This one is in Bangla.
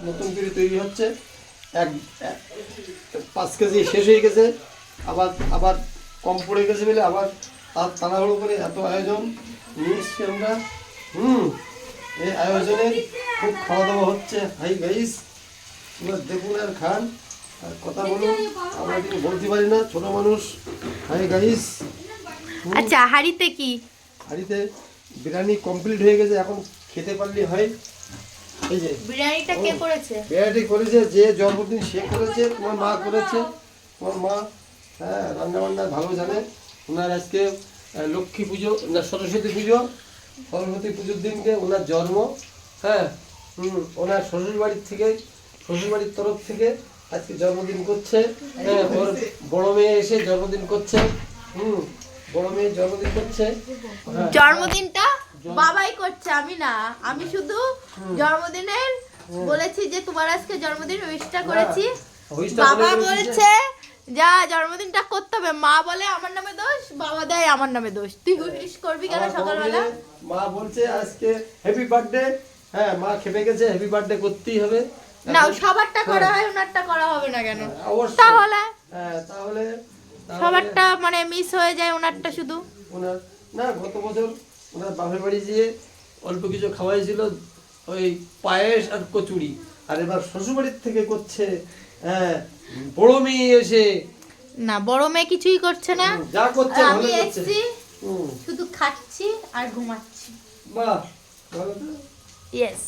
নতুন করে তৈরি হচ্ছে। 5 কেজি শেষ হয়ে গেছে, আবার আবার কম পড়ে গেছে বলে আবার তার তাড়াহুড়ো করে এত আয়োজন নিয়ে এসছি আমরা। এই আয়োজনে খুব খাওয়া দাওয়া হচ্ছে। হাই গাইস, এবার দেখুন আর খান আর কথা বলুন, আমরা কিছু বলতে পারি না, ছোট মানুষ। Hi guys. আচ্ছা, হাড়িতে কি? হাঁড়িতে বিরিয়ানি কমপ্লিট হয়ে গেছে, এখন খেতে পারলে হয়। এই যে বিরিয়ানিটা কে করেছে? বিরিয়ানি করেছে যে জন্মদিন সে করেছে, তোমার মা করেছে। তোমার মা হ্যাঁ রান্না বান্না ভালো জানে। ওনার আজকে লক্ষ্মী পুজো না সরস্বতী পুজো, সরস্বতী পুজোর দিনকে ওনার জন্ম। হ্যাঁ ওনার শ্বশুরবাড়ির তরফ থেকে আজকে জন্মদিন করছে। হ্যাঁ ওর বড় মেয়ে এসে জন্মদিন করছে। বড় মেয়ে জন্মদিন করছে। হ্যাঁ। জন্মদিনটা বাবাই করছে, আমি না। আমি শুধু জন্মদিনের বলেছি যে তোমার আজকে জন্মদিন, উইশটা করেছি। বাবা বলছে যা জন্মদিনটা করতে হবে। মা বলে আমার নামে দোষ, বাবা দেয় আমার নামে দোষ। তুই উইশ করবি কেন সকালবেলা? মা বলছে আজকে হ্যাপি বার্থডে। হ্যাঁ মা খেপে গেছে, হ্যাপি বার্থডে করতেই হবে। না, সবারটা করা হয়, ওনারটা করা হবে না কেন? অবশ্যই। তাহলে হ্যাঁ তাহলে সবারটা মানে মিস হয়ে যায়, ওনারটা শুধু। ওনার না, গত বছর ওনার বাপের বাড়ি গিয়ে অল্প কিছু খাওয়াইছিল, ওই পায়েস আর কচুরি। আর এবার শ্বশুরবাড়ির থেকে করছে। হ্যাঁ বড় মেয়ে এসে। না, বড় মেয়ে কিছুই করছে না। যা করছে আমি ভালো করছে। এসেছি শুধু খাচ্ছি আর ঘুমাচ্ছি। বাহ ভালো তো। ইয়েস।